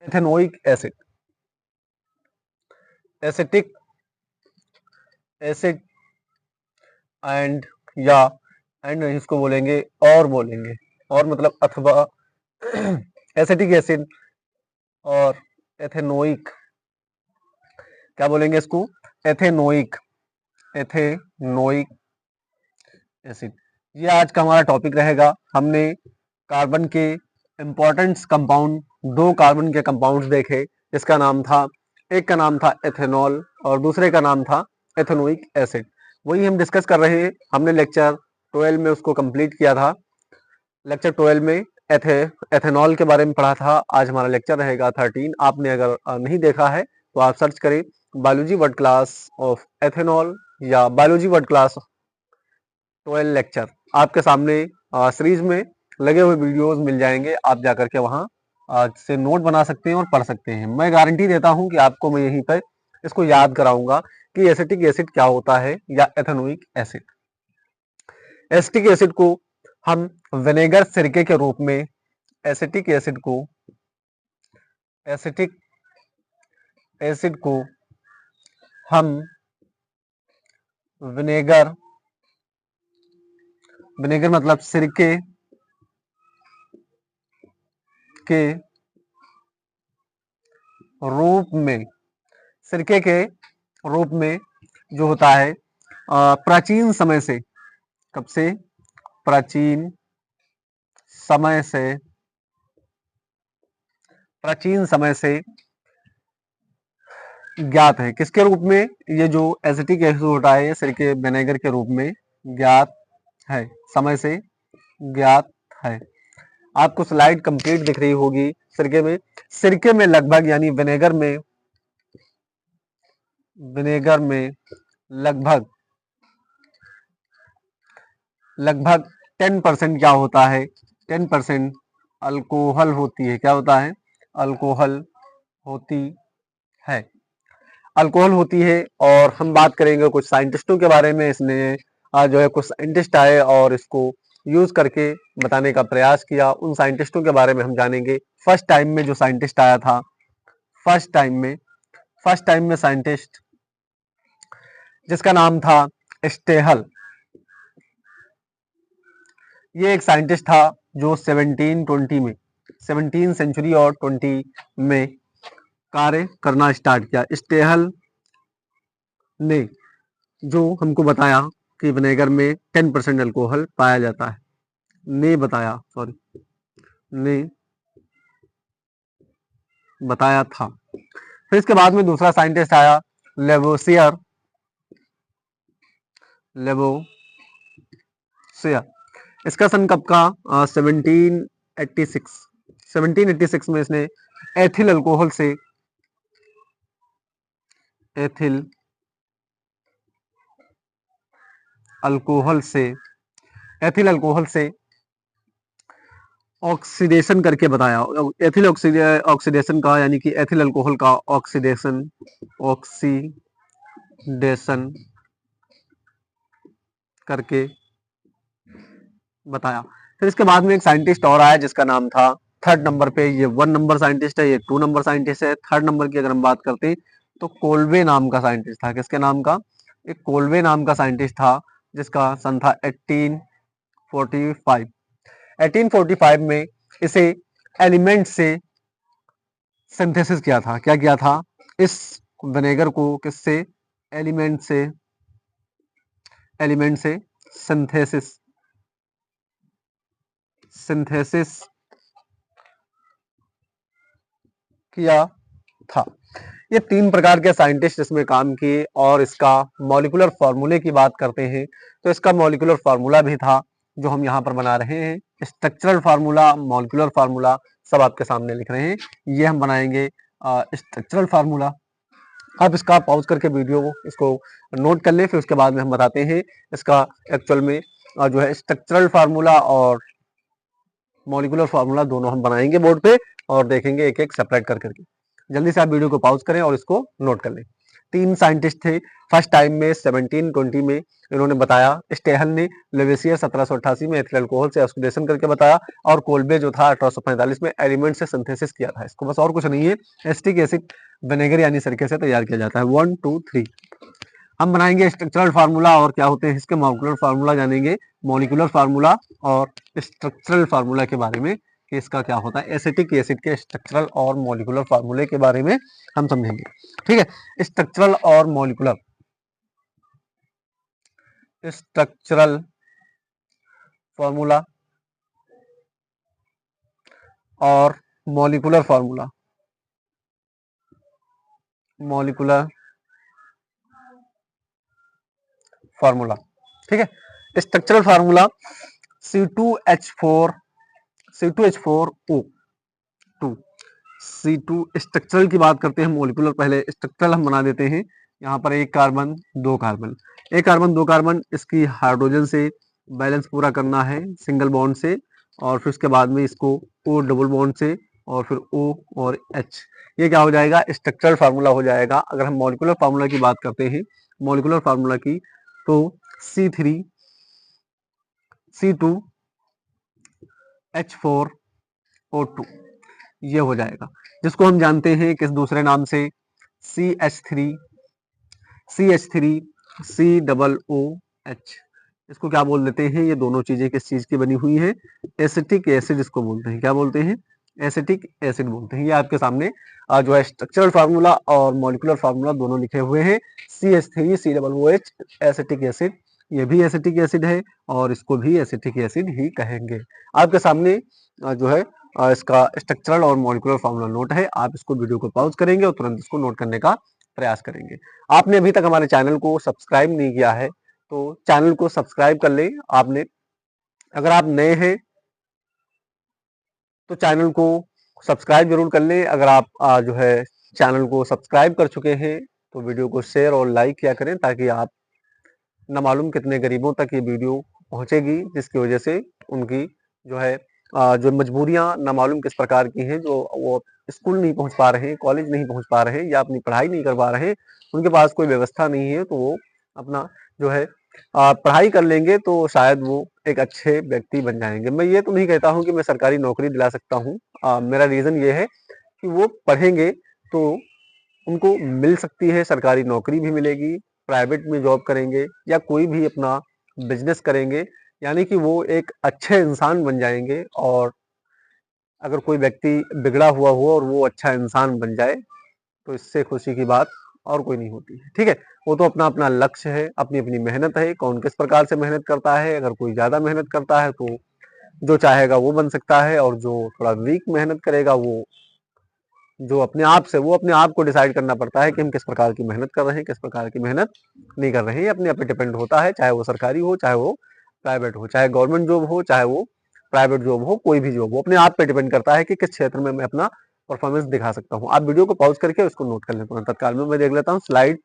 Ethanoic acid, acetic acid and या and इसको बोलेंगे और बोलेंगे, और मतलब अथवा एसिटिक एसिड और एथेनोइक, क्या बोलेंगे इसको, एथेनोइक, एथेनोइक एसिड। ये आज का हमारा टॉपिक रहेगा। हमने कार्बन के इंपॉर्टेंट कंपाउंड, दो कार्बन के कंपाउंड्स देखे, जिसका नाम था, एक का नाम था एथेनॉल और दूसरे का नाम था एथेनोइक एसिड। वही हम डिस्कस कर रहे हैं। हमने लेक्चर 12 में उसको कंप्लीट किया था। लेक्चर 12 में एथेनॉल के बारे में पढ़ा था। आज हमारा लेक्चर रहेगा 13। आपने अगर नहीं देखा है तो आप सर्च करें biology word class of ethanol या बायोलॉजी वर्ड क्लास 12 लेक्चर। आपके सामने सीरीज में लगे हुए वीडियोस मिल जाएंगे, आप जाकर के वहां से नोट बना सकते हैं और पढ़ सकते हैं। मैं गारंटी देता हूं कि आपको मैं यहीं पर इसको याद कराऊंगा कि एसिटिक एसिड क्या होता है या एथेनोइक एसिड। एसिटिक एसिड को हम विनेगर सिरके के रूप में, एसिटिक एसिड को, एसिटिक एसिड को हम विनेगर, विनेगर मतलब सिरके के रूप में, सिरके के रूप में जो होता है प्राचीन समय से, कब से, प्राचीन समय से, प्राचीन समय से ज्ञात है। किसके रूप में, ये जो एसिटिक एसिड होता है ये सिरके विनेगर के रूप में ज्ञात है, समय से ज्ञात है। आपको स्लाइड कंप्लीट दिख रही होगी। सिरके में लगभग, यानी विनेगर में, विनेगर में लगभग 10% क्या होता है, 10% अल्कोहल होती है। क्या होता है, अल्कोहल होती है, अल्कोहल होती है। और हम बात करेंगे कुछ साइंटिस्टों के बारे में। इसने जो है कुछ साइंटिस्ट आए और इसको यूज करके बताने का प्रयास किया। उन साइंटिस्टों के बारे में हम जानेंगे। फर्स्ट टाइम में जो साइंटिस्ट आया था, फर्स्ट टाइम में साइंटिस्ट जिसका नाम था स्टेहल, ये एक साइंटिस्ट था जो 17 सेंचुरी और 20 में कार्य करना स्टार्ट किया। स्टेहल ने जो हमको बताया कि विनेगर में 10% अल्कोहल पाया जाता है, ने बताया था। फिर इसके बाद में दूसरा साइंटिस्ट आया, लेवोसियर। इसका सन कब का, 1786 में इसने एथिल अल्कोहल से ऑक्सीडेशन करके बताया। एथिल ऑक्सीडेशन का, यानी कि एथिल अल्कोहल का ऑक्सीडेशन करके बताया। फिर इसके बाद में एक साइंटिस्ट और आया जिसका नाम था, थर्ड नंबर पे, ये 1 नंबर साइंटिस्ट है, ये 2 नंबर साइंटिस्ट है। थर्ड नंबर की अगर हम बात करते हैं तो कोल्वे नाम का साइंटिस्ट था। किसके नाम का, एक कोल्वे नाम का साइंटिस्ट था, जिसका सन था 1845 में इसे एलिमेंट से सिंथेसिस किया था। क्या किया था, इस विनेगर को किससे, एलिमेंट से सिंथेसिस किया था। ये 3 प्रकार के साइंटिस्ट इसमें काम किए। और इसका मॉलिक्यूलर फार्मूले की बात करते हैं तो इसका मॉलिक्यूलर फार्मूला भी था जो हम यहाँ पर बना रहे हैं। स्ट्रक्चरल फार्मूला, मॉलिक्यूलर फार्मूला सब आपके सामने लिख रहे हैं। ये हम बनाएंगे स्ट्रक्चरल फार्मूला। आप इसका पॉज करके वीडियो को इसको नोट कर लें, फिर उसके बाद में हम बताते हैं इसका एक्चुअल में जो है स्ट्रक्चरल फार्मूला और मॉलिक्यूलर फार्मूला दोनों हम बनाएंगे बोर्ड पे और देखेंगे एक एक सेपरेट कर करके। जल्दी से आप वीडियो को पॉज करें और इसको नोट कर लें। 3 साइंटिस्ट थे फर्स्ट टाइम में 1720 में इन्होंने बताया। स्टेहल ने लेवेसियर 1788 में एथिल अल्कोहल से ऑक्सीडेशन करके बताया, और कोल्बे जो था 1845 में एलिमेंट से सिंथेसिस किया था इसको, बस और कुछ नहीं है। एसिटिक एसिड विनेगर यानी सिरके से तैयार किया जाता है। 1 2 3 हम बनाएंगे स्ट्रक्चरल फार्मूला और क्या होते हैं इसके मॉलिक्यूलर फार्मूला जानेंगे, मॉलिक्यूलर फार्मूला और स्ट्रक्चरल फार्मूला के बारे में कि इसका क्या होता है। एसिटिक एसिड के स्ट्रक्चरल और मॉलिक्यूलर फार्मूले के बारे में हम समझेंगे। ठीक है, स्ट्रक्चरल और मॉलिक्यूलर, स्ट्रक्चरल फार्मूला और मॉलिक्यूलर फार्मूला, मॉलिक्यूलर फार्मूला। ठीक है, structural formula C2H4 C2H4O2 C2। Structural की बात करते हैं, मॉलिक्यूलर पहले स्ट्रक्चरल हम बना देते हैं। यहाँ पर एक कार्बन दो कार्बन, एक कार्बन दो कार्बन, इसकी हाइड्रोजन से बैलेंस पूरा करना है सिंगल बॉन्ड से, और फिर उसके बाद में इसको O डबल बॉन्ड से, और फिर O और H, ये क्या हो जाएगा, स्ट्रक्चरल फार्मूला हो जाएगा। अगर हम मॉलिक्यूलर फार्मूला की बात करते हैं, मॉलिक्यूलर फार्मूला की, तो C3 C2 H4O2 ये हो जाएगा, जिसको हम जानते हैं किस दूसरे नाम से, CH3 COOH। इसको क्या बोल देते हैं, ये दोनों चीजें किस चीज की बनी हुई है, एसिटिक एसिड इसको बोलते हैं। क्या बोलते हैं, एसिटिक एसिड बोलते हैं। ये आपके सामने जो है स्ट्रक्चरल फार्मूला और मॉलिक्यूलर फार्मूला दोनों लिखे हुए हैं। CH3 COOH एसिटिक एसिड, ये भी एसिटिक एसिड है और इसको भी एसिटिक एसिड ही कहेंगे। आपके सामने जो है इसका स्ट्रक्चरल और मॉलिक्यूलर फार्मूला नोट है। आप इसको वीडियो को पॉज करेंगे और तुरंत इसको नोट करने का प्रयास करेंगे। आपने अभी तक हमारे चैनल को सब्सक्राइब नहीं किया है तो चैनल को सब्सक्राइब कर लें। आपने, अगर आप नए हैं तो चैनल को सब्सक्राइब जरूर कर लें। अगर आप जो है चैनल को सब्सक्राइब कर चुके हैं तो वीडियो को शेयर और लाइक किया करें, ताकि आप न मालूम कितने गरीबों तक ये वीडियो पहुंचेगी, जिसकी वजह से उनकी जो है जो मजबूरियां न मालूम किस प्रकार की हैं, जो वो स्कूल नहीं पहुंच पा रहे हैं, कॉलेज नहीं पहुंच पा रहे हैं, या अपनी पढ़ाई नहीं कर पा रहे हैं, उनके पास कोई व्यवस्था नहीं है, तो वो अपना जो है पढ़ाई कर लेंगे तो शायद वो एक अच्छे व्यक्ति बन जाएंगे। मैं ये तो नहीं कहता हूँ कि मैं सरकारी नौकरी दिला सकता हूँ। मेरा रीजन ये है कि वो पढ़ेंगे तो उनको मिल सकती है, सरकारी नौकरी भी मिलेगी, प्राइवेट में जॉब करेंगे या कोई भी अपना बिजनेस करेंगे, यानी कि वो एक अच्छे इंसान बन जाएंगे। और अगर कोई व्यक्ति बिगड़ा हुआ हो और वो अच्छा इंसान बन जाए तो इससे खुशी की बात और कोई नहीं होती है। ठीक है, वो तो अपना अपना लक्ष्य है, अपनी अपनी मेहनत है, कौन किस प्रकार से मेहनत करता है। अगर कोई ज्यादा मेहनत करता है तो जो चाहेगा वो बन सकता है, और जो थोड़ा वीक मेहनत करेगा वो जो अपने आप से, वो अपने आप को डिसाइड करना पड़ता है कि हम किस प्रकार की मेहनत कर रहे हैं, किस प्रकार की मेहनत नहीं कर रहे हैं। ये अपने आप पे डिपेंड होता है, चाहे वो सरकारी हो, चाहे वो प्राइवेट हो, चाहे गवर्नमेंट जॉब हो, चाहे वो प्राइवेट जॉब हो, कोई भी जॉब हो, अपने आप पे डिपेंड करता है कि किस क्षेत्र में मैं अपना परफॉर्मेंस दिखा सकता हूँ। आप वीडियो को पॉज करके उसको नोट कर लेते हैं तत्काल में। मैं देख लेता हूँ स्लाइड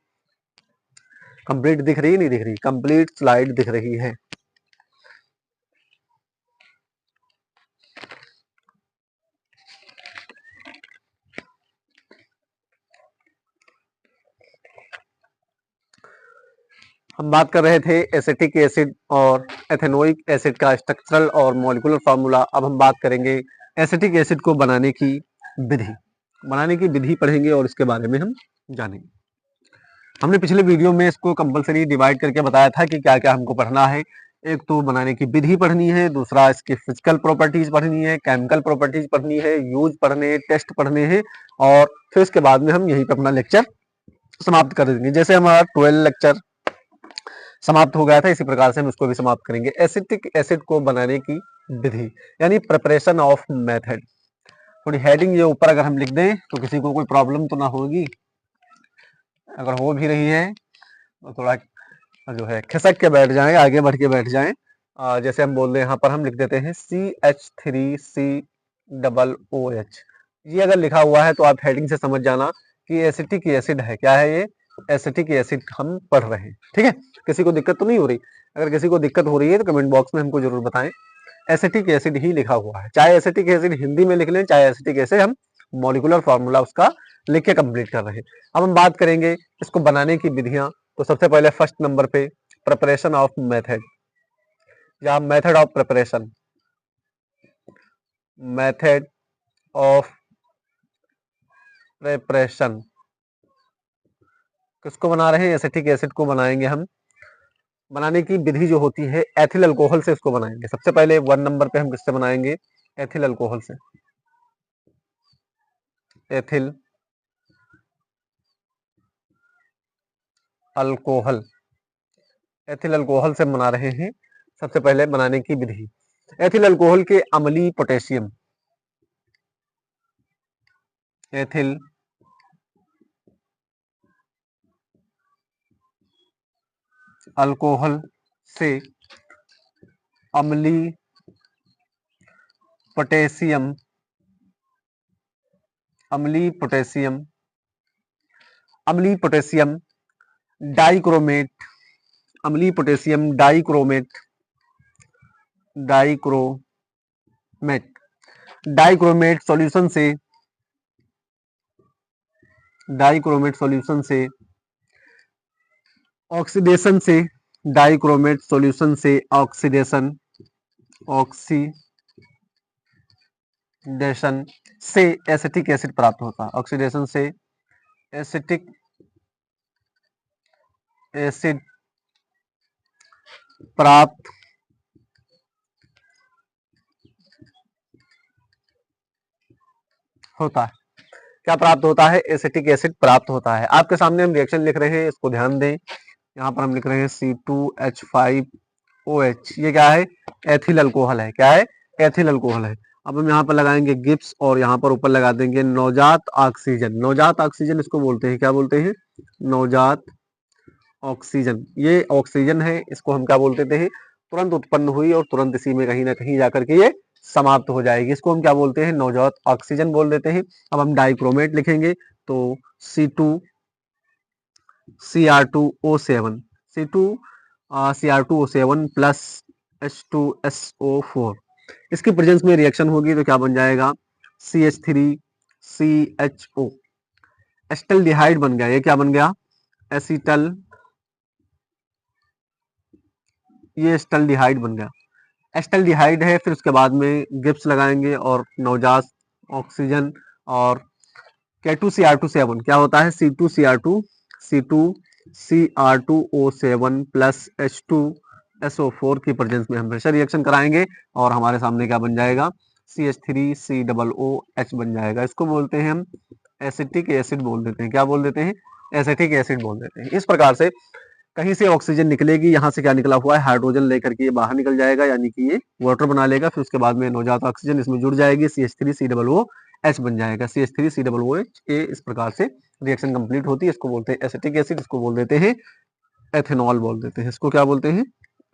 कंप्लीट दिख रही है, नहीं दिख रही, कंप्लीट स्लाइड दिख रही है। हम बात कर रहे थे एसिटिक एसिड और एथेनोइक एसिड का स्ट्रक्चरल और मॉलिक्यूलर फार्मूला। अब हम बात करेंगे एसिटिक एसिड को बनाने की विधि, बनाने की विधि पढ़ेंगे और इसके बारे में हम जानेंगे। हमने पिछले वीडियो में इसको कंपलसरी डिवाइड करके बताया था कि क्या क्या हमको पढ़ना है। एक तो बनाने की विधि पढ़नी है, दूसरा इसकी फिजिकल प्रॉपर्टीज पढ़नी है, केमिकल प्रॉपर्टीज पढ़नी है, यूज पढ़ने, टेस्ट पढ़ने हैं, और फिर उसके बाद में हम यहीं पर अपना लेक्चर समाप्त कर देंगे। जैसे हमारा 12 लेक्चर समाप्त हो गया था, इसी प्रकार से हम इसको भी समाप्त करेंगे। एसिटिक एसिड को बनाने की विधि यानी प्रिपरेशन ऑफ मेथड। थोड़ी हेडिंग ये ऊपर अगर हम लिख दें तो किसी को कोई प्रॉब्लम तो ना होगी, अगर हो भी रही है तो थोड़ा जो है खिसक के बैठ जाएं, आगे बढ़ के बैठ जाएं। जैसे हम बोल रहे हैं, यहाँ पर हम लिख देते हैं CH3COOH। ये अगर लिखा हुआ है तो आप हेडिंग से समझ जाना कि एसिटिक एसिड है। क्या है ये, एसिटिक एसिड हम पढ़ रहे हैं। ठीक है, किसी को दिक्कत तो नहीं हो रही? अगर किसी को दिक्कत हो रही है तो कमेंट बॉक्स में हमको जरूर बताएं। एसिटिक एसिड ही लिखा हुआ है, चाहे एसिटिक एसिड हिंदी में लिख लें, चाहे एसिटिक एसिड हम मॉलिक्यूलर फार्मूला उसका लिख के कंप्लीट कर रहे हैं। अब हम बात करेंगे इसको बनाने की विधियां। तो सबसे पहले फर्स्ट नंबर पे प्रिपरेशन ऑफ मेथड या method of preparation, method of preparation किसको बना रहे हैं? एसिटिक एसिड को बनाएंगे हम। बनाने की विधि जो होती है एथिल अल्कोहल से इसको बनाएंगे। सबसे पहले 1 नंबर पे हम किससे बनाएंगे? एथिल अल्कोहल से। एथिल अल्कोहल, एथिल अल्कोहल से बना रहे हैं। सबसे पहले बनाने की विधि, एथिल अल्कोहल के अम्लीय पोटेशियम, एथिल अल्कोहल से अम्लीय पोटेशियम, अम्लीय पोटेशियम, अम्लीय पोटेशियम डाइक्रोमेट, अम्लीय potassium dichromate, dichromate, dichromate solution से, डाइक्रोमेट सॉल्यूशन से, ऑक्सीडेशन से, डाइक्रोमेट सॉल्यूशन से ऑक्सीडेशन, ऑक्सीडेशन से एसिटिक एसिड प्राप्त होता है। ऑक्सीडेशन से एसिटिक एसिड प्राप्त होता है। क्या प्राप्त होता है? एसिटिक एसिड प्राप्त होता है। आपके सामने हम रिएक्शन लिख रहे हैं, इसको ध्यान दें। यहाँ पर हम लिख रहे हैं C2H5OH, ये क्या है? एथिल अल्कोहल है। क्या है? एथिल अल्कोहल है। अब हम यहाँ पर लगाएंगे गिब्स और यहाँ पर ऊपर लगा देंगे नवजात ऑक्सीजन। नवजात ऑक्सीजन इसको बोलते हैं, क्या बोलते हैं? नवजात ऑक्सीजन। ये ऑक्सीजन है, इसको हम क्या बोलते थे? तुरंत उत्पन्न हुई और तुरंत इसी में कहीं ना कहीं जाकर के ये समाप्त हो जाएगी। इसको हम क्या बोलते हैं? नवजात ऑक्सीजन बोल देते हैं। अब हम डाइक्रोमेट लिखेंगे तो C2Cr2O7, C2Cr2O7 प्लस H2SO4, इसकी प्रेजेंस में रिएक्शन होगी तो क्या बन जाएगा? CH3CHO, एस्टल्डिहाइड बन गया। ये क्या बन गया? एसिटल, ये एस्टल्डिहाइड बन गया। एस्टल्डिहाइड है, फिर उसके बाद में गिब्स लगाएंगे और नवजात ऑक्सीजन और K2Cr2O7 क्या होता है? C2Cr2O7 प्लस H2SO4 की प्रेजेंस में हम प्रेशर रिएक्शन कराएंगे और हमारे सामने क्या बन जाएगा? CH3COOH बन जाएगा। इसको बोलते हैं हम एसिटिक एसिड बोल देते हैं। क्या बोल देते हैं? एसिटिक एसिड बोल देते हैं। इस प्रकार से कहीं से ऑक्सीजन निकलेगी, यहाँ से क्या निकला हुआ है? हाइड्रोजन लेकर के ये बाहर निकल जाएगा, यानी कि ये वाटर बना लेगा। फिर उसके बाद में नवजात ऑक्सीजन इसमें जुड़ जाएगी, CH3COOH बन जाएगा। CH3COOH के इस प्रकार से रिएक्शन कंप्लीट होती है। इसको बोलते हैं एसिटिक एसिड, इसको बोल देते हैं एथेनॉल बोल देते हैं। इसको क्या बोलते हैं?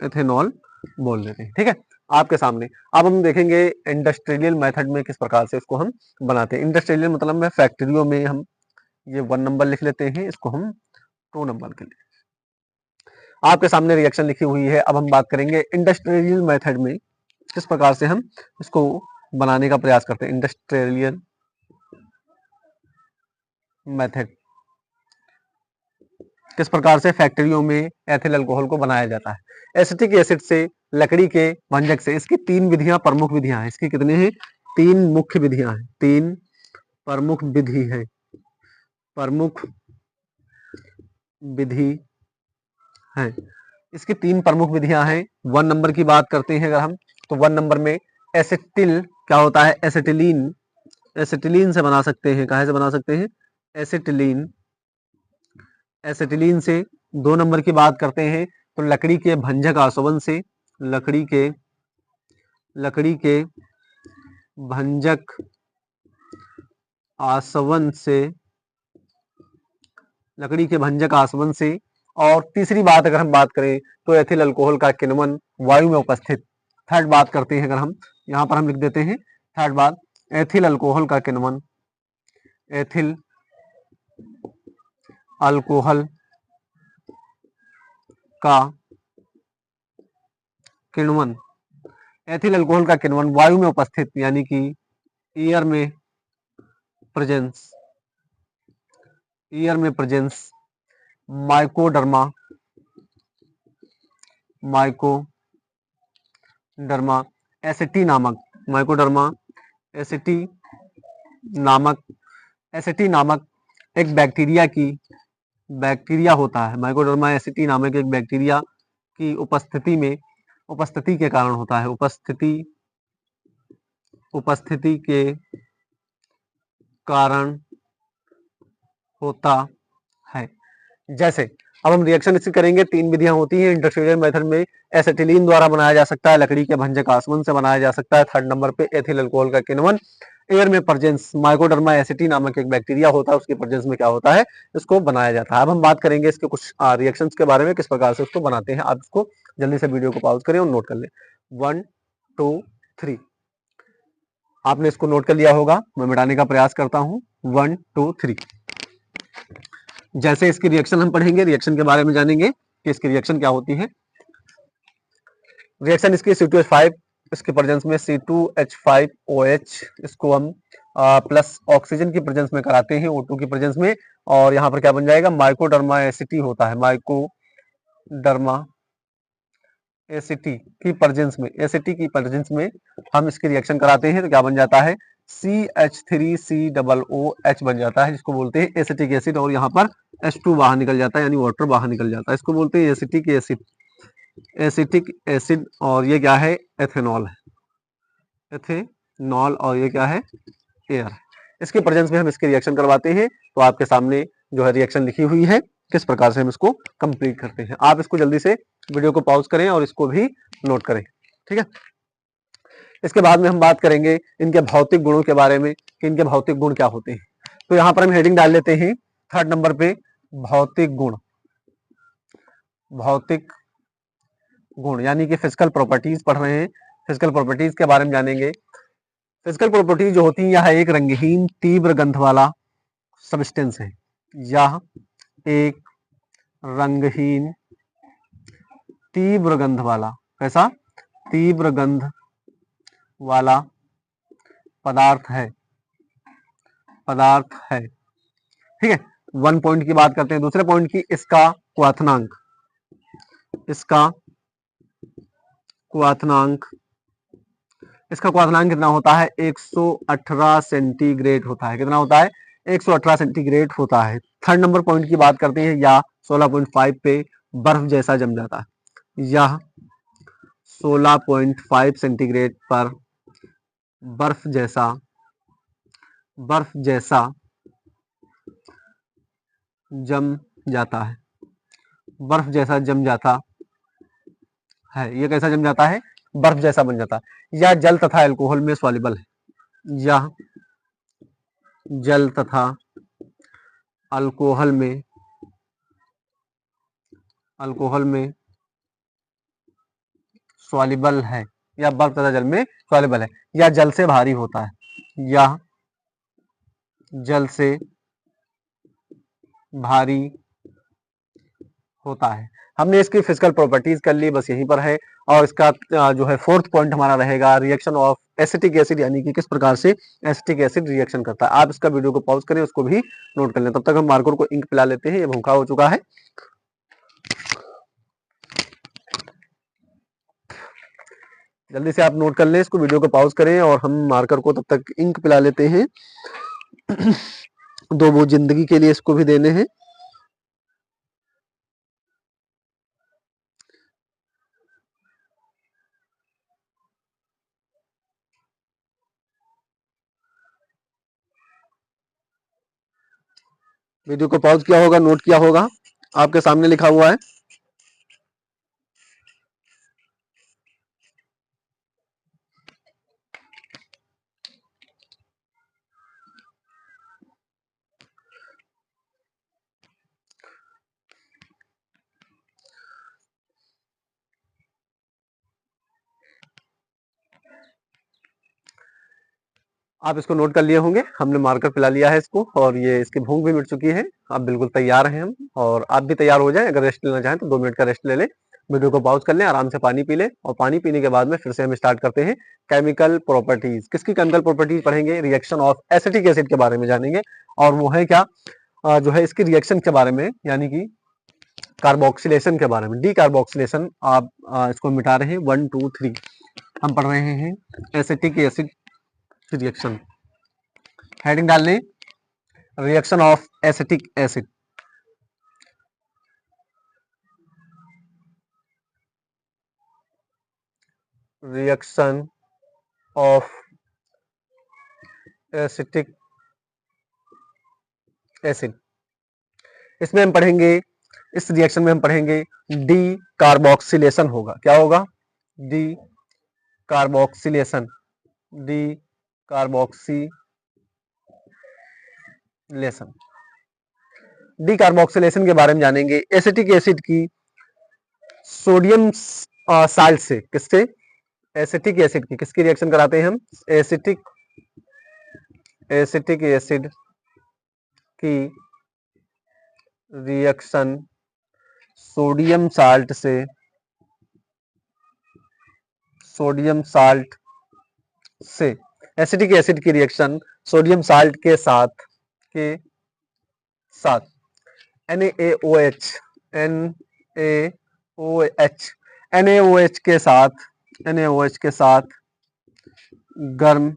एथेनॉल बोल देते हैं। ठीक है, आपके सामने। अब हम देखेंगे इंडस्ट्रियल मेथड में किस प्रकार से इसको हम बनाते हैं। इंडस्ट्रियल मतलब में फैक्ट्रियों में हम ये 1 नंबर लिख लेते हैं, इसको हम 2 नंबर के लिए। आपके सामने रिएक्शन लिखी हुई है। अब हम बात करेंगे इंडस्ट्रियल मेथड में किस प्रकार से हम इसको बनाने का प्रयास करते हैं। इंडस्ट्रियल मेथड किस प्रकार से फैक्ट्रियों में एथिल अल्कोहल को बनाया जाता है। एसिटिक एसिड से, लकड़ी के भंजक से। इसकी 3 विधियां, प्रमुख विधियां हैं। इसकी कितने हैं? 3 मुख्य विधियां हैं, 3 प्रमुख विधि है, प्रमुख विधि है। इसकी 3 प्रमुख विधियां हैं। 1 नंबर की बात करते हैं अगर हम, तो 1 नंबर में एसिटिल क्या होता है? एसिटिलीन, एसिटिलीन से बना सकते हैं। कहाँ से बना सकते हैं? एसिटिलीन, एसिटिलीन से। 2 नंबर की बात करते हैं तो लकड़ी के भंजक आसवन से, लकड़ी के भंजक आसवन से, लकड़ी के भंजक आसवन से। और तीसरी बात अगर हम बात करें तो एथिल अल्कोहल का किण्वन वायु में उपस्थित। थर्ड बात करते हैं अगर हम, यहाँ पर हम लिख देते हैं थर्ड बात, एथिल अल्कोहल का किण्वन, एथिल अल्कोहल का किण्वन, एथिल अल्कोहल का किण्वन वायु में उपस्थित, यानी कि एयर में प्रेजेंस, ईयर में प्रेजेंस माइकोडर्मा, माइकोडर्मा एसिटी नामक, माइकोडर्मा एसिटी नामक, एसिटी नामक एक बैक्टीरिया होता है। माइकोडर्मा एसिटी नामक एक बैक्टीरिया की उपस्थिति के कारण होता है। उपस्थिति के कारण होता है। जैसे अब हम रिएक्शन इससे करेंगे, 3 विधियां होती हैं इंटरफेरेंस मेथड में। एसिटिलीन द्वारा बनाया जा सकता है, लकड़ी के भंजक आसवन से बनाया जा सकता है। 3rd नंबर पे एथिल अल्कोहल का किण्वन, एयर में प्रेजेंस माइकोडर्मा एसिटी नामक एक बैक्टीरिया होता है, उसकी प्रेजेंस में क्या होता है, इसको बनाया जाता है। अब हम बात करेंगे इसके कुछ रिएक्शंस के बारे में, किस प्रकार से उसको बनाते हैं। आप इसको जल्दी से वीडियो को पॉज करें और नोट कर लें। 1 2 3 आपने इसको नोट कर लिया होगा, मैं मिटाने का प्रयास करता हूं। 1 2 3 जैसे इसकी रिएक्शन हम पढ़ेंगे, रिएक्शन के बारे में जानेंगे कि इसकी रिएक्शन क्या होती है। रिएक्शन इसकी C2H5, इसके प्रेजेंस में C2H5OH, इसको हम प्लस ऑक्सीजन की प्रेजेंस में कराते हैं, O2 की प्रेजेंस में, और यहाँ पर क्या बन जाएगा, माइकोडर्मा एसिटी होता है। माइकोडर्मा एसिटी की प्रेजेंस में हम इसकी रिएक्शन कराते हैं, तो क्या बन जाता है, CH3COOH बन जाता है, जिसको बोलते हैं एसिटिक एसिड, और यहाँ पर H2 बाहर निकल जाता है, यानी वाटर बाहर निकल जाता है। इसको बोलते हैं एसिटिक एसिड, और ये क्या है, एथेनॉल है, एथेनॉल, और ये क्या है, एयर। इसके प्रेजेंस में हम इसकी रिएक्शन करवाते हैं। तो आपके सामने जो है रिएक्शन लिखी हुई है, किस प्रकार से हम इसको कंप्लीट करते हैं। आप इसको जल्दी से वीडियो को पॉज करें और इसको भी नोट करें, ठीक है। इसके बाद में हम बात करेंगे इनके भौतिक गुणों के बारे में कि इनके भौतिक गुण क्या होते हैं। तो यहाँ पर हम हेडिंग डाल लेते हैं 3rd नंबर पे, भौतिक गुण यानी कि फिजिकल प्रॉपर्टीज पढ़ रहे हैं। फिजिकल प्रॉपर्टीज के बारे में जानेंगे। फिजिकल प्रॉपर्टीज जो होती है, यह एक रंगहीन तीव्र गंध वाला सब्सटेंस है। यह एक रंगहीन तीव्र गंध वाला, कैसा, तीव्र गंध वाला पदार्थ है, ठीक है। 1 पॉइंट की बात करते हैं। दूसरे पॉइंट की, इसका क्वथनांक कितना होता है, 118 सेंटीग्रेड होता है। कितना होता है, 118 सेंटीग्रेड होता है। 3rd नंबर पॉइंट की बात करते हैं, या 16.5 पे बर्फ जैसा जम जाता है। यह 16.5 सेंटीग्रेड पर बर्फ जैसा जम जाता है। बर्फ जैसा जम जाता है। ये कैसा जम जाता है, बर्फ जैसा बन जाता है। यह जल तथा अल्कोहल में सॉल्युबल है। यह जल तथा अल्कोहल में सॉल्युबल है, या बर्फ तथा जल में सॉल्युबल है। यह जल से भारी होता है। यह जल से भारी होता है। हमने इसकी फिजिकल प्रॉपर्टीज कर ली, बस यहीं पर है। और इसका जो है 4th पॉइंट हमारा रहेगा, रिएक्शन ऑफ एसिटिक एसिड, यानी कि किस प्रकार से एसिटिक एसिड रिएक्शन करता है। आप इसका वीडियो को पॉज करें, उसको भी नोट कर लें। तब तक हम मार्कर को इंक पिला लेते हैं, ये भूखा हो चुका है। जल्दी से आप नोट कर लें, इसको वीडियो को पॉज करें और हम मार्कर को तब तक इंक पिला लेते हैं। 2 बूंद जिंदगी के लिए इसको भी देने हैं। वीडियो को पॉज किया होगा, नोट किया होगा, आपके सामने लिखा हुआ है। आप इसको नोट कर लिए होंगे, हमने मार्कर पिला लिया है इसको, और ये इसकी भूख भी मिट चुकी है। आप बिल्कुल तैयार हैं हम, और आप भी तैयार हो जाएं। अगर रेस्ट लेना चाहें तो 2 मिनट का रेस्ट ले लें, वीडियो को पॉज कर लें, आराम से पानी पी लें और पानी पीने के बाद में फिर से हम स्टार्ट करते हैं केमिकल प्रॉपर्टीज। किसकी केमिकल प्रॉपर्टीज पढ़ेंगे? रिएक्शन ऑफ एसिटिक एसिड के बारे में जानेंगे और वो है क्या, जो है इसकी रिएक्शन के बारे में, यानी कि कार्बोक्सिलेशन के बारे में। डी कार्बोक्सिलेशन आप इसको मिटा रहे हैं 1 2 3। हम पढ़ रहे हैं एसिटिक एसिड की रिएक्शन। हेडिंग डाल लें reaction of acetic acid. Reaction of acetic acid, इसमें हम पढ़ेंगे, इस रिएक्शन में हम पढ़ेंगे डी कार्बोक्सिलेशन होगा। क्या होगा? D carboxylation. D carboxylation. D carboxylation के बारे में जानेंगे। एसिटिक एसिड की सोडियम साल्ट से, किससे? एसिटिक एसिड की किसकी रिएक्शन कराते हैं हम? एसिटिक एसिड की रिएक्शन सोडियम साल्ट से, सोडियम साल्ट से, एसिटिक एसिड की रिएक्शन सोडियम साल्ट के साथ NaOH के साथ गर्म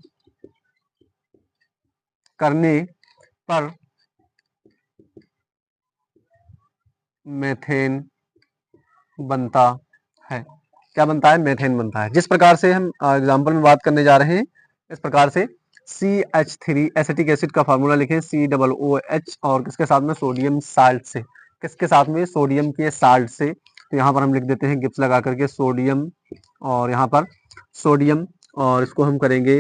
करने पर मेथेन बनता है। क्या बनता है? मेथेन बनता है। जिस प्रकार से हम एग्जांपल में बात करने जा रहे हैं, इस प्रकार से CH3 एसिटिक एसिड का फार्मूला लिखें COOH और किसके साथ में? सोडियम साल्ट से। किसके साथ में? सोडियम के साल्ट से। तो यहाँ पर हम लिख देते हैं गिब्स लगा करके सोडियम, और यहाँ पर सोडियम, और इसको हम करेंगे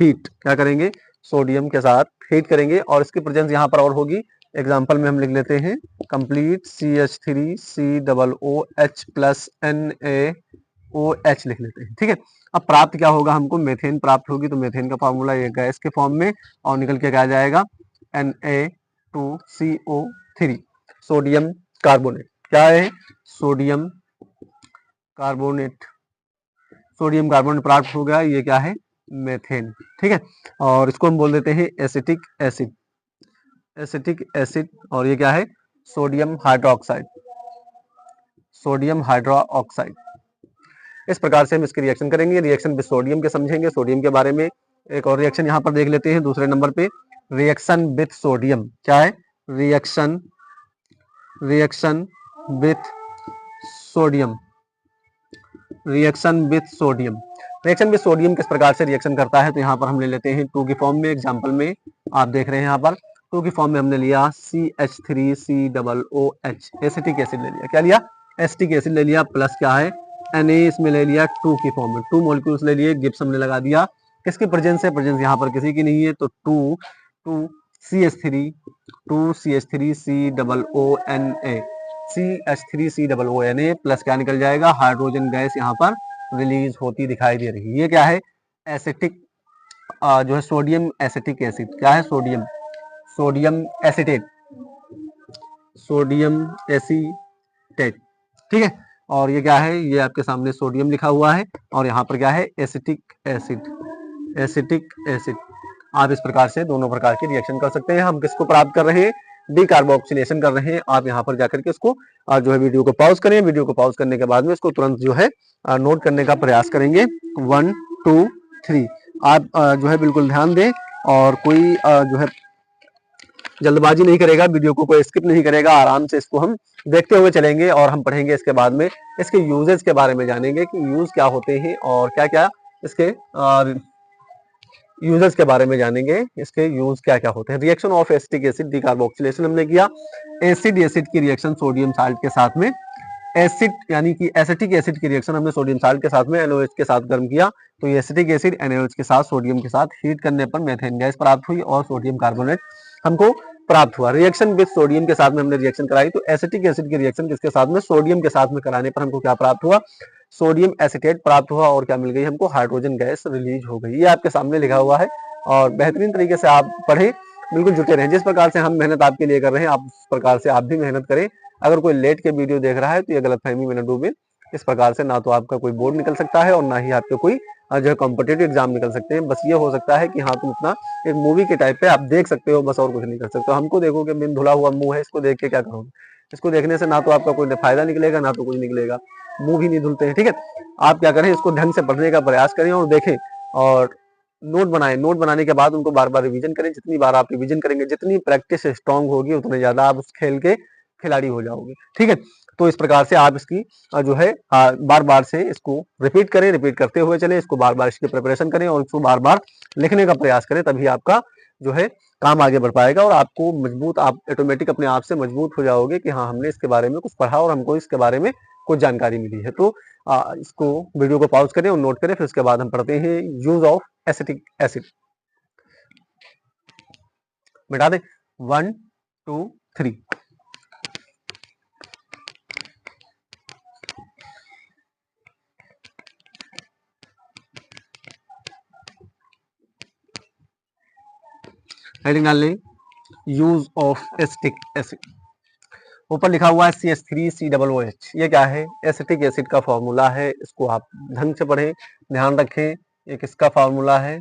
हीट। क्या करेंगे? सोडियम के साथ हीट करेंगे और इसकी प्रेजेंस यहाँ पर और होगी। एग्जाम्पल में हम लिख लेते हैं complete CH3 COOH plus NaOH लिख लेते हैं। ठीक है, अब प्राप्त क्या होगा? हमको मेथेन प्राप्त होगी। तो मेथेन का फॉर्मूला ये गैस के फॉर्म में और निकल के क्या जाएगा? Na2CO3 sodium carbonate. क्या है? Sodium carbonate. सोडियम कार्बोनेट प्राप्त हो गया, ये क्या है? मेथेन। ठीक है, और इसको हम बोल देते हैं एसिटिक एसिड। एसिटिक एसिड, और ये क्या है? Sodium hydroxide. Sodium hydroxide. इस प्रकार से हम इसकी रिएक्शन करेंगे। रिएक्शन विद सोडियम के समझेंगे, सोडियम के बारे में। एक और रिएक्शन यहाँ पर देख लेते हैं दूसरे नंबर पे, रिएक्शन विद सोडियम। क्या है? Reaction with sodium. Reaction with sodium. Reaction with sodium किस प्रकार से रिएक्शन करता है? तो यहाँ पर हम ले लेते हैं 2 की फॉर्म में। एग्जांपल में आप देख रहे हैं यहाँ पर 2 की फॉर्म में हमने लिया CH3COOH एसिटिक एसिड ले लिया। क्या लिया? एसिटिक एसिड ले लिया, प्लस क्या है? Na इसमें ले लिया 2 की फॉर्म में। 2 मॉलिक्यूल्स ले लिए, गिब्स हमने लगा दिया। किसकी प्रेजेंस है? प्रेजेंस यहाँ पर किसी की नहीं है, तो 2 CH3COONA प्लस क्या निकल जाएगा? हाइड्रोजन गैस यहाँ पर रिलीज होती दिखाई दे रही है। ये क्या है? एसिटिक जो है सोडियम एसिटिक एसिड। क्या है? Sodium acetate. Sodium acetate. ठीक है, और ये क्या है? ये आपके सामने सोडियम लिखा हुआ है और यहाँ पर क्या है? Acetic acid. Acetic acid. आप इस प्रकार से दोनों प्रकार की रिएक्शन कर सकते हैं। हम किसको प्राप्त कर रहे हैं? डी कार्बोक्सिलेशन कर रहे हैं। आप यहाँ पर जाकर के इसको जो है वीडियो को पॉज करें। वीडियो को पॉज करने के बाद में इसको तुरंत जो है नोट करने का प्रयास करेंगे। 1 2 3 आप जो है बिल्कुल ध्यान दें और कोई जो है जल्दबाजी नहीं करेगा, वीडियो को कोई स्किप नहीं करेगा। आराम से इसको हम देखते हुए चलेंगे और हम पढ़ेंगे इसके बाद में इसके यूजेस के बारे में जानेंगे कि यूज क्या होते हैं और क्या क्या इसके यूजेस के बारे में जानेंगे। इसके यूज क्या क्या होते हैं। Reaction of acetic acid decarboxylation हमने किया। एसिड एसिड की रिएक्शन सोडियम साल्ट के साथ में। एसिड यानी कि एसिटिक एसिड की रिएक्शन हमने सोडियम साल्ट के साथ में NaOH के साथ गर्म किया, तो ये एसिटिक एसिड NaOH के साथ सोडियम के साथ हीट करने पर मेथेन गैस प्राप्त हुई और सोडियम कार्बोनेट हमको प्राप्त हुआ। रिएक्शन विद सोडियम के साथ में हमने रिएक्शन कराई, तो एसिटिक एसिड की रिएक्शन किसके साथ में? सोडियम के साथ में कराने पर हमको क्या प्राप्त हुआ? सोडियम एसिटेट प्राप्त हुआ और क्या मिल गई हमको? हाइड्रोजन गैस रिलीज हो गई। ये आपके सामने लिखा हुआ है और बेहतरीन तरीके से आप पढ़ें, बिल्कुल जुटे रहें। जिस प्रकार से हम मेहनत आपके लिए कर रहे हैं, आप उस प्रकार से आप भी मेहनत करें। अगर कोई लेट के वीडियो देख रहा है तो ये गलतफहमी में न डूबे। इस प्रकार से ना तो आपका कोई बोर्ड निकल सकता है और ना ही आपके कोई जो है कॉम्पिटेटिव एग्जाम निकल सकते हैं। बस ये हो सकता है कि हाँ तुम अपना एक मूवी के टाइप पे आप देख सकते हो, बस और कुछ नहीं कर सकते हो। हमको देखोगे बिन धुला हुआ मुंह है, इसको देख के क्या करोगे? इसको देखने से ना तो आपका कोई फायदा निकलेगा ना तो कुछ निकलेगा, मुंह भी नहीं धुलते हैं। ठीक है, आप क्या करें, इसको ढंग से पढ़ने का प्रयास करें और देखें और नोट बनाएं। नोट बनाने के बाद उनको बार बार रिवीजन करें। जितनी बार आप रिवीजन करेंगे, जितनी प्रैक्टिस स्ट्रांग होगी, उतने ज्यादा आप उस खेल के खिलाड़ी हो जाओगे। ठीक है, तो इस प्रकार से आप इसकी जो है बार बार से इसको रिपीट करें, रिपीट करते हुए चलें, इसको बार बार इसकी प्रिपरेशन करें और इसको बार बार लिखने का प्रयास करें, तभी आपका जो है काम आगे बढ़ पाएगा और आपको मजबूत, आप ऑटोमेटिक अपने आप से मजबूत हो जाओगे कि हाँ हमने इसके बारे में कुछ पढ़ा और हमको इसके बारे में कुछ जानकारी मिली है। तो इसको वीडियो को पॉज करें और नोट करें, फिर उसके बाद हम पढ़ते हैं यूज ऑफ एसिटिक एसिड। मिटा दें, 1 2 3। हेडिंग डाल लें, यूज ऑफ एसिटिक एसिड। ऊपर लिखा हुआ है CH3COOH। ये क्या है? एसिटिक एसिड का फॉर्मूला है। इसको आप ढंग से पढ़ें, ध्यान रखें। एक इसका फॉर्मूला है,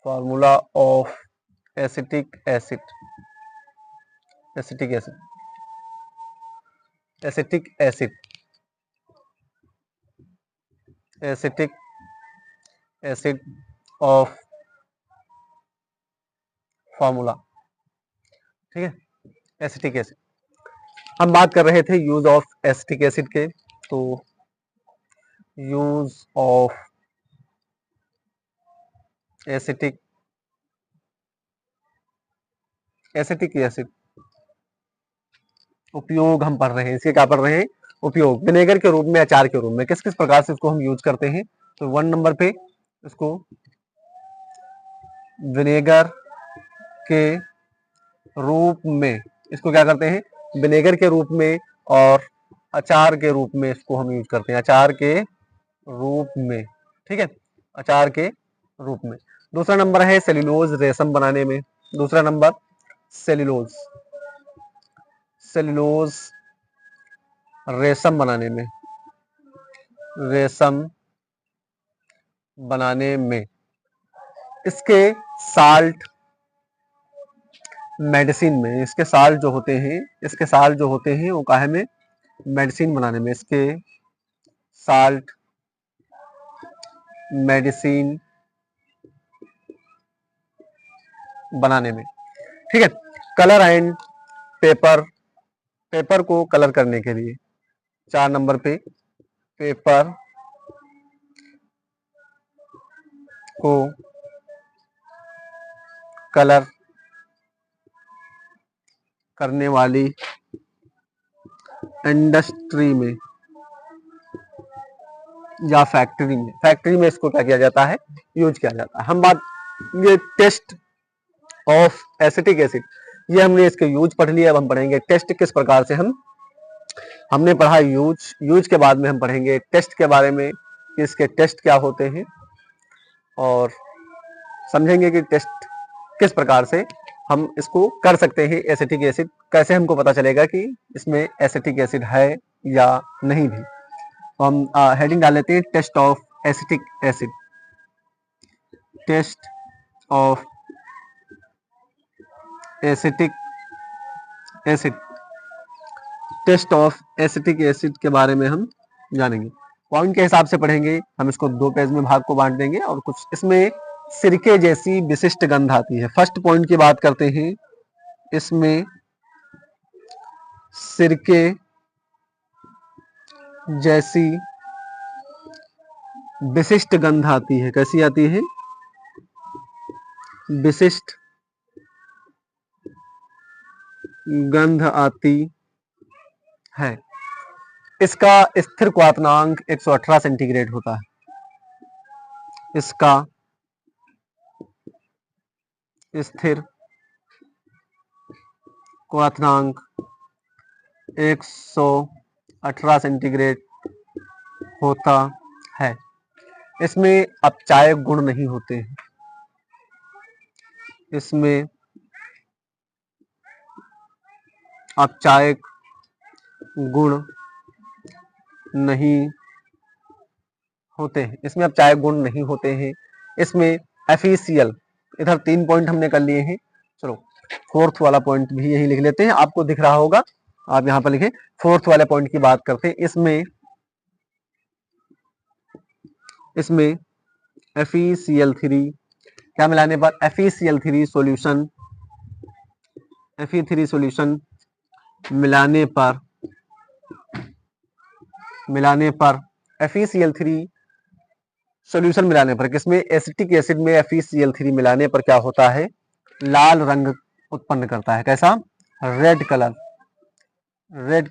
formula of acetic acid. Acetic acid, acetic acid, acetic acid of formula. ठीक है, एसिटिक एसिड। हम बात कर रहे थे यूज ऑफ एसिटिक एसिड के, तो use of acetic acetic acid, उपयोग हम पढ़ रहे हैं। इसके क्या पढ़ रहे हैं? उपयोग। विनेगर के रूप में, अचार के रूप में किस किस प्रकार से इसको हम यूज करते हैं। तो 1 नंबर पे इसको विनेगर के रूप में, इसको क्या करते हैं? विनेगर के रूप में और अचार के रूप में इसको हम यूज करते हैं, अचार के रूप में। ठीक है, अचार के रूप में। दूसरा नंबर है सेल्यूलोज, रेशम बनाने में। दूसरा नंबर सेल्यूलोज, सेल्यूलोज रेशम बनाने में, रेशम बनाने में। इसके साल्ट मेडिसिन में, इसके साल्ट जो होते हैं, इसके साल्ट जो होते हैं वो काहे में? मेडिसिन बनाने में। इसके साल्ट मेडिसिन बनाने में। ठीक है, कलर एंड पेपर, पेपर को कलर करने के लिए। 4 नंबर पे पेपर को कलर करने वाली इंडस्ट्री में या फैक्ट्री में, फैक्ट्री में इसको क्या किया जाता है? यूज किया जाता है। हम बात, ये टेस्ट ऑफ एसिटिक एसिड, ये हमने इसके यूज पढ़ लिया। अब हम पढ़ेंगे टेस्ट किस प्रकार से। हमने पढ़ा यूज, यूज के बाद में हम पढ़ेंगे टेस्ट के बारे में कि इसके टेस्ट क्या होते हैं और समझेंगे कि टेस्ट किस प्रकार से हम इसको कर सकते हैं। एसिटिक एसिड कैसे हमको पता चलेगा कि इसमें एसिटिक एसिड है या नहीं भी। तो हम हेडिंग डाल लेते हैं, test of acetic acid. Test of acetic acid, test of acetic acid के बारे में हम जानेंगे। पॉइंट के हिसाब से पढ़ेंगे हम इसको, 2 पेज में भाग को बांट देंगे और कुछ इसमें सिरके जैसी विशिष्ट गंध आती है। फर्स्ट पॉइंट की बात करते हैं, इसमें सिरके जैसी विशिष्ट गंध आती है। कैसी आती है? विशिष्ट गंध आती है। इसका स्थिर क्वथनांक 118 सेंटीग्रेड होता है। इसका स्थिर क्वथनांक 118 सेंटीग्रेड होता है। इसमें अपचायक गुण नहीं होते हैं। इसमें अपचायक गुण नहीं होते हैं, इसमें अब चायक गुण नहीं होते हैं। इसमें FeCl, इधर 3 पॉइंट हमने कर लिए हैं। चलो फोर्थ वाला पॉइंट भी यही लिख लेते हैं, आपको दिख रहा होगा, आप यहाँ पर लिखें। फोर्थ वाले पॉइंट की बात करते हैं। इसमें FeCl3 क्या मिलाने पर, FeCl3 सॉल्यूशन, Fe3 सॉल्यूशन मिलाने पर FeCl3 सॉल्यूशन मिलाने पर, किसमें, एसिटिक एसिड में FeCl3 मिलाने पर क्या होता है, लाल रंग उत्पन्न करता है। कैसा, रेड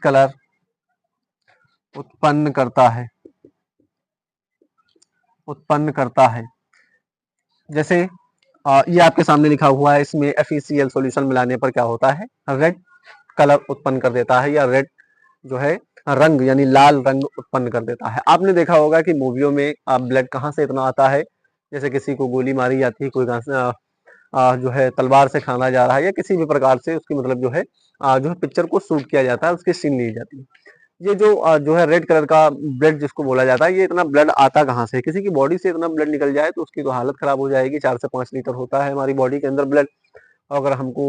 कलर उत्पन्न करता है। जैसे ये आपके सामने लिखा हुआ है, इसमें FeCl सॉल्यूशन मिलाने पर क्या होता है, रेड कलर उत्पन्न कर देता है, या रेड जो है रंग यानी लाल रंग उत्पन्न कर देता है। आपने देखा होगा कि मूवियों में ब्लड कहाँ से इतना आता है, जैसे किसी को गोली मारी जाती है, कोई जो है तलवार से खाना जा रहा है, या किसी भी प्रकार से उसकी मतलब जो है पिक्चर को शूट किया जाता है, उसकी सीन ली जाती है। ये जो है रेड कलर का ब्लड जिसको बोला जाता है, ये इतना ब्लड आता कहाँ से, किसी की बॉडी से इतना ब्लड निकल जाए तो उसकी तो हालत खराब हो जाएगी। 4 से 5 लीटर होता है हमारी बॉडी के अंदर ब्लड, अगर हमको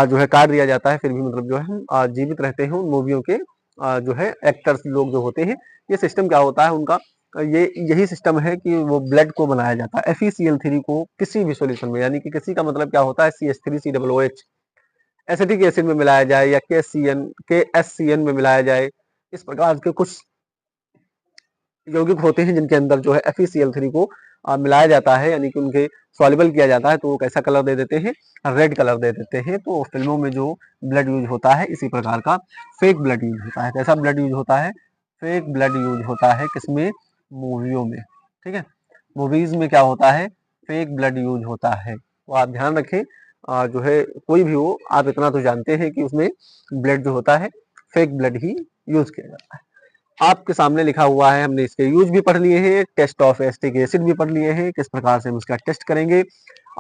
जो है काट दिया जाता है, फिर भी मतलब जो है हम जीवित रहते हैं। उन मूवियों के जो है एक्टर्स लोग जो होते हैं, ये सिस्टम क्या होता है उनका, यही सिस्टम है कि वो ब्लड को बनाया जाता है। FeCl3 को किसी भी सॉल्यूशन में, यानी कि किसी का मतलब क्या होता है, CH3COOH एसिटिक एसिड में मिलाया जाए, या KSCN में मिलाया जाए, इस प्रकार के कुछ यौगिक होते हैं जिनके अंदर जो है FeCl3 को मिलाया जाता है, यानी कि उनके सॉल्युबल किया जाता है, तो वो कैसा कलर दे देते हैं, रेड कलर दे देते हैं। तो फिल्मों में जो ब्लड यूज होता है, इसी प्रकार का फेक ब्लड यूज होता है। कैसा ब्लड यूज होता है, फेक ब्लड यूज होता है, किसमें, मूवियों में। ठीक है, मूवीज में क्या होता है, फेक ब्लड यूज होता है। तो आप ध्यान रखें, जो है कोई भी हो, आप इतना तो जानते हैं कि उसमें ब्लड जो होता है फेक ब्लड ही यूज किया जाता है। आपके सामने लिखा हुआ है, हमने इसके यूज भी पढ़ लिए हैं, टेस्ट ऑफ एसिटिक एसिड भी पढ़ लिए हैं, किस प्रकार से हम इसका टेस्ट करेंगे।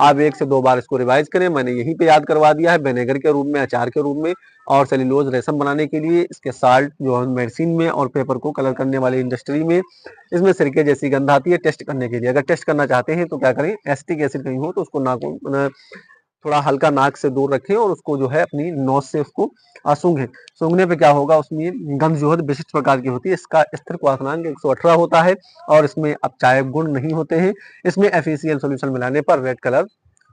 आप 1 से 2 बार इसको रिवाइज करें, मैंने यहीं पे याद करवा दिया है। विनेगर के रूप में, अचार के रूप में, और सेल्यूलोज रेशम बनाने के लिए, इसके साल्ट जो है मेडिसिन में और पेपर को कलर करने वाली इंडस्ट्री में, इसमें सिरके जैसी गंध आती है टेस्ट करने के लिए। अगर टेस्ट करना चाहते हैं तो क्या करें, एसिटिक एसिड कहीं हो तो उसको नाक थोड़ा हल्का नाक से दूर रखें, और उसको जो है अपनी नोज से उसको सूंघें। सूंघने पे क्या होगा, उसमें गंध जो है विशिष्ट प्रकार की होती है। इसका स्थिर क्वाथनांक 118 होता है, और इसमें अब चायक गुण नहीं होते हैं। इसमें FeCl सॉल्यूशन मिलाने पर रेड कलर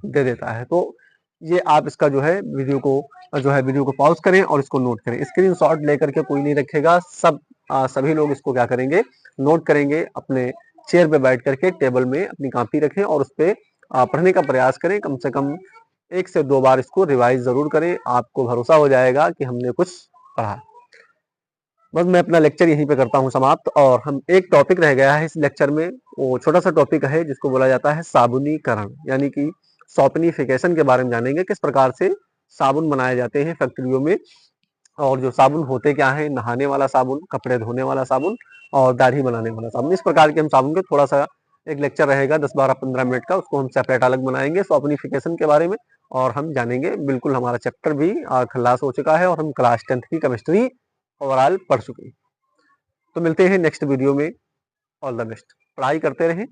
दे देता है। तो ये आप इसका जो है वीडियो को पॉज करें और इसको नोट करें। स्क्रीनशॉट लेकर के कोई नहीं रखेगा, सभी लोग इसको क्या करेंगे, नोट करेंगे। अपने चेयर पे बैठ करके टेबल में अपनी कॉपी रखें और उस पर पढ़ने का प्रयास करें। कम से कम 1 से 2 बार इसको रिवाइज जरूर करें, आपको भरोसा हो जाएगा कि हमने कुछ पढ़ा। बस मैं अपना लेक्चर यहीं पे करता हूँ समाप्त, और हम एक टॉपिक रह गया है इस लेक्चर में, वो छोटा सा टॉपिक है जिसको बोला जाता है साबुनीकरण, यानी कि सॉपनिफिकेशन के बारे में जानेंगे। किस प्रकार से साबुन बनाए जाते हैं फैक्ट्रियों में, और जो साबुन होते क्या है, नहाने वाला साबुन, कपड़े धोने वाला साबुन, और दाढ़ी बनाने वाला साबुन। इस प्रकार के हम साबुन के थोड़ा सा एक लेक्चर रहेगा 10, 12, 15 मिनट का, उसको हम सेपरेट अलग बनाएंगे सॉपनिफिकेशन के बारे में, और हम जानेंगे। बिल्कुल हमारा चैप्टर भी खलास हो चुका है, और हम क्लास 10th की केमिस्ट्री ओवरऑल पढ़ चुके हैं। तो मिलते हैं नेक्स्ट वीडियो में। ऑल द बेस्ट, पढ़ाई करते रहें।